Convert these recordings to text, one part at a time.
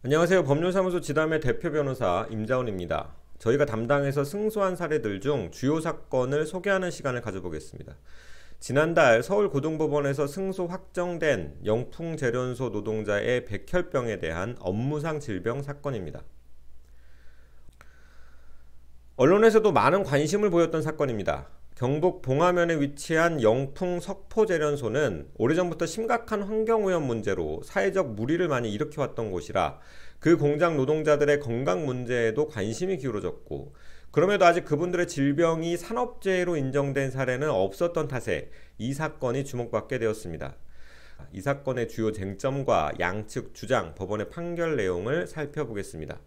안녕하세요. 법률사무소 지담의 대표 변호사 임자훈입니다. 저희가 담당해서 승소한 사례들 중 주요 사건을 소개하는 시간을 가져보겠습니다. 지난달 서울고등법원에서 승소 확정된 영풍제련소 노동자의 백혈병에 대한 업무상 질병 사건입니다. 언론에서도 많은 관심을 보였던 사건입니다. 경북 봉화면에 위치한 영풍 석포제련소는 오래전부터 심각한 환경오염 문제로 사회적 물의를 많이 일으켜왔던 곳이라 그 공장 노동자들의 건강 문제에도 관심이 기울어졌고, 그럼에도 아직 그분들의 질병이 산업재해로 인정된 사례는 없었던 탓에 이 사건이 주목받게 되었습니다. 이 사건의 주요 쟁점과 양측 주장, 법원의 판결 내용을 살펴보겠습니다.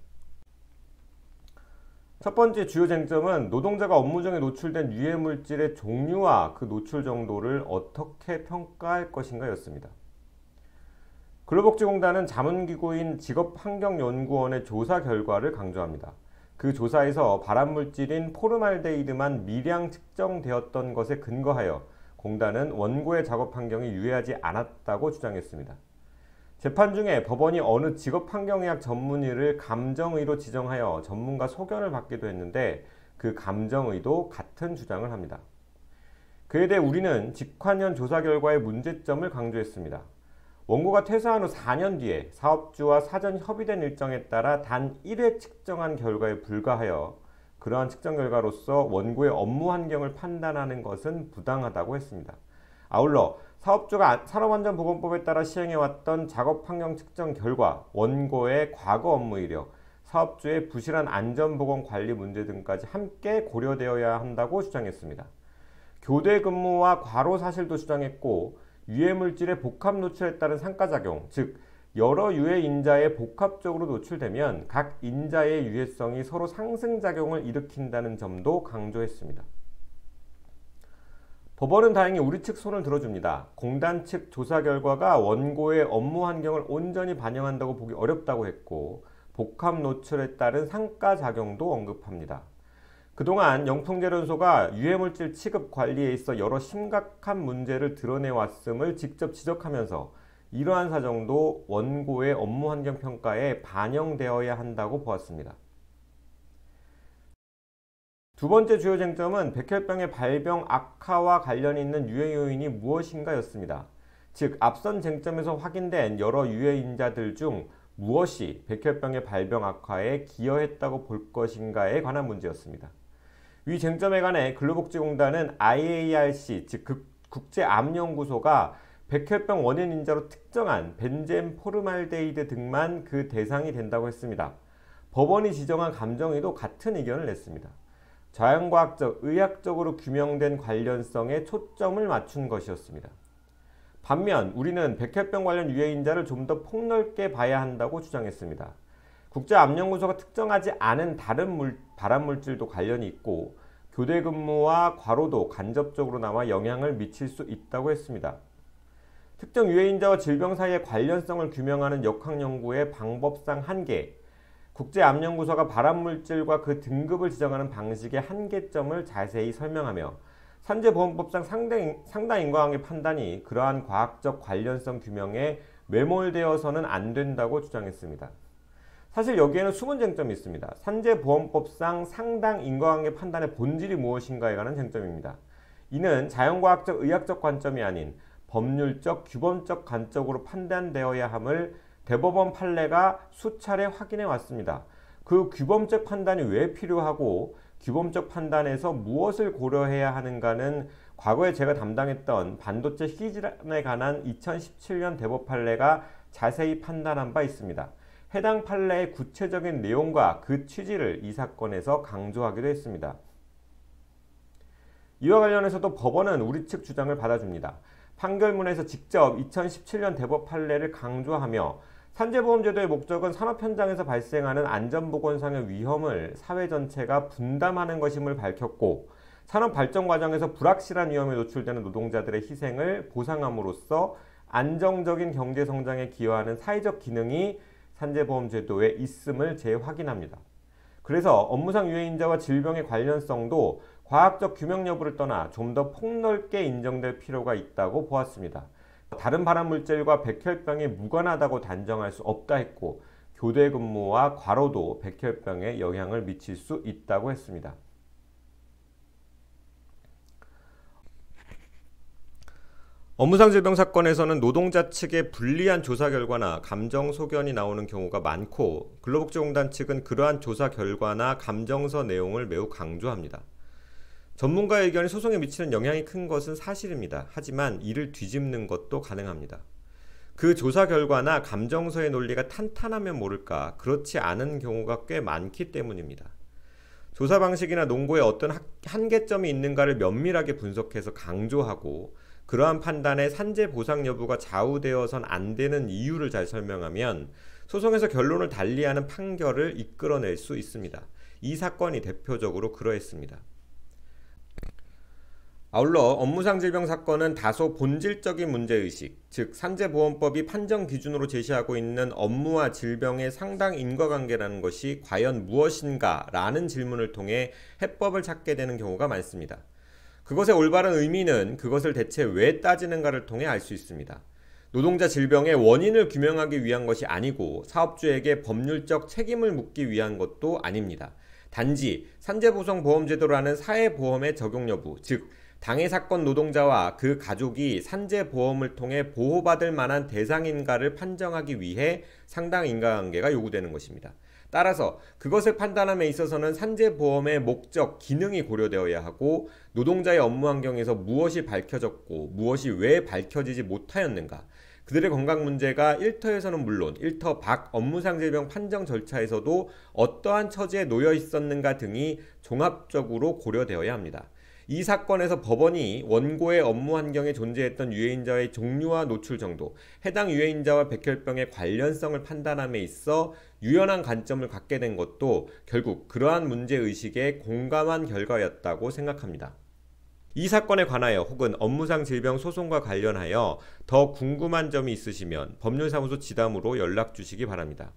첫 번째 주요 쟁점은 노동자가 업무 중에 노출된 유해물질의 종류와 그 노출 정도를 어떻게 평가할 것인가 였습니다. 근로복지공단은 자문기구인 직업환경연구원의 조사 결과를 강조합니다. 그 조사에서 발암물질인 포르말데히드만 미량 측정되었던 것에 근거하여 공단은 원고의 작업 환경이 유해하지 않았다고 주장했습니다. 재판 중에 법원이 어느 직업환경의학 전문의를 감정의로 지정하여 전문가 소견을 받기도 했는데 그 감정의도 같은 주장을 합니다. 그에 대해 우리는 직환연 조사 결과의 문제점을 강조했습니다. 원고가 퇴사한 후 4년 뒤에 사업주와 사전 협의된 일정에 따라 단 1회 측정한 결과에 불과하여 그러한 측정 결과로서 원고의 업무 환경을 판단하는 것은 부당하다고 했습니다. 아울러 사업주가 산업안전보건법에 따라 시행해왔던 작업환경 측정 결과, 원고의 과거 업무 이력, 사업주의 부실한 안전보건관리 문제 등까지 함께 고려되어야 한다고 주장했습니다. 교대 근무와 과로 사실도 주장했고, 유해물질의 복합 노출에 따른 상가작용, 즉 여러 유해 인자에 복합적으로 노출되면 각 인자의 유해성이 서로 상승작용을 일으킨다는 점도 강조했습니다. 법원은 다행히 우리 측 손을 들어줍니다. 공단 측 조사 결과가 원고의 업무 환경을 온전히 반영한다고 보기 어렵다고 했고, 복합 노출에 따른 상가작용도 언급합니다. 그동안 영풍제련소가 유해물질 취급 관리에 있어 여러 심각한 문제를 드러내왔음을 직접 지적하면서 이러한 사정도 원고의 업무 환경 평가에 반영되어야 한다고 보았습니다. 두 번째 주요 쟁점은 백혈병의 발병 악화와 관련이 있는 유해 요인이 무엇인가 였습니다. 즉 앞선 쟁점에서 확인된 여러 유해 인자들 중 무엇이 백혈병의 발병 악화에 기여했다고 볼 것인가에 관한 문제였습니다. 위 쟁점에 관해 근로복지공단은 IARC, 즉 국제암연구소가 백혈병 원인 인자로 특정한 벤젠 포르말데히드 등만 그 대상이 된다고 했습니다. 법원이 지정한 감정의도 같은 의견을 냈습니다. 자연과학적, 의학적으로 규명된 관련성에 초점을 맞춘 것이었습니다. 반면 우리는 백혈병 관련 유해 인자를 좀 더 폭넓게 봐야 한다고 주장했습니다. 국제암연구소가 특정하지 않은 다른 발암물질도 관련이 있고, 교대 근무와 과로도 간접적으로 나와 영향을 미칠 수 있다고 했습니다. 특정 유해인자와 질병 사이의 관련성을 규명하는 역학연구의 방법상 한계, 국제암연구소가 발암물질과 그 등급을 지정하는 방식의 한계점을 자세히 설명하며 산재보험법상 상당 인과관계 판단이 그러한 과학적 관련성 규명에 매몰되어서는 안 된다고 주장했습니다. 사실 여기에는 숨은 쟁점이 있습니다. 산재보험법상 상당 인과관계 판단의 본질이 무엇인가에 관한 쟁점입니다. 이는 자연과학적 의학적 관점이 아닌 법률적 규범적 관점으로 판단되어야 함을 대법원 판례가 수차례 확인해 왔습니다. 그 규범적 판단이 왜 필요하고 규범적 판단에서 무엇을 고려해야 하는가는 과거에 제가 담당했던 반도체 희귀질환에 관한 2017년 대법 판례가 자세히 판단한 바 있습니다. 해당 판례의 구체적인 내용과 그 취지를 이 사건에서 강조하기도 했습니다. 이와 관련해서도 법원은 우리 측 주장을 받아줍니다. 판결문에서 직접 2017년 대법 판례를 강조하며 산재보험제도의 목적은 산업 현장에서 발생하는 안전보건상의 위험을 사회 전체가 분담하는 것임을 밝혔고, 산업 발전 과정에서 불확실한 위험에 노출되는 노동자들의 희생을 보상함으로써 안정적인 경제 성장에 기여하는 사회적 기능이 산재보험제도에 있음을 재확인합니다. 그래서 업무상 유해인자와 질병의 관련성도 과학적 규명 여부를 떠나 좀 더 폭넓게 인정될 필요가 있다고 보았습니다. 다른 발암물질과 백혈병이 무관하다고 단정할 수 없다 했고, 교대 근무와 과로도 백혈병에 영향을 미칠 수 있다고 했습니다. 업무상 질병 사건에서는 노동자 측의 불리한 조사 결과나 감정 소견이 나오는 경우가 많고 근로복지공단 측은 그러한 조사 결과나 감정서 내용을 매우 강조합니다. 전문가의 의견이 소송에 미치는 영향이 큰 것은 사실입니다. 하지만 이를 뒤집는 것도 가능합니다. 그 조사 결과나 감정서의 논리가 탄탄하면 모를까 그렇지 않은 경우가 꽤 많기 때문입니다. 조사 방식이나 논고에 어떤 한계점이 있는가를 면밀하게 분석해서 강조하고 그러한 판단에 산재 보상 여부가 좌우되어선 안 되는 이유를 잘 설명하면 소송에서 결론을 달리하는 판결을 이끌어낼 수 있습니다. 이 사건이 대표적으로 그러했습니다. 아울러 업무상 질병 사건은 다소 본질적인 문제의식, 즉 산재보험법이 판정 기준으로 제시하고 있는 업무와 질병의 상당 인과관계라는 것이 과연 무엇인가 라는 질문을 통해 해법을 찾게 되는 경우가 많습니다. 그것의 올바른 의미는 그것을 대체 왜 따지는가를 통해 알 수 있습니다. 노동자 질병의 원인을 규명하기 위한 것이 아니고 사업주에게 법률적 책임을 묻기 위한 것도 아닙니다. 단지 산재보상보험제도라는 사회보험의 적용 여부, 즉 당해 사건 노동자와 그 가족이 산재보험을 통해 보호받을 만한 대상인가를 판정하기 위해 상당 인과관계가 요구되는 것입니다. 따라서 그것을 판단함에 있어서는 산재보험의 목적, 기능이 고려되어야 하고 노동자의 업무 환경에서 무엇이 밝혀졌고 무엇이 왜 밝혀지지 못하였는가, 그들의 건강 문제가 일터에서는 물론 일터 밖 업무상 질병 판정 절차에서도 어떠한 처지에 놓여 있었는가 등이 종합적으로 고려되어야 합니다. 이 사건에서 법원이 원고의 업무 환경에 존재했던 유해인자의 종류와 노출 정도, 해당 유해인자와 백혈병의 관련성을 판단함에 있어 유연한 관점을 갖게 된 것도 결국 그러한 문제의식에 공감한 결과였다고 생각합니다. 이 사건에 관하여 혹은 업무상 질병 소송과 관련하여 더 궁금한 점이 있으시면 법률사무소 지담으로 연락 주시기 바랍니다.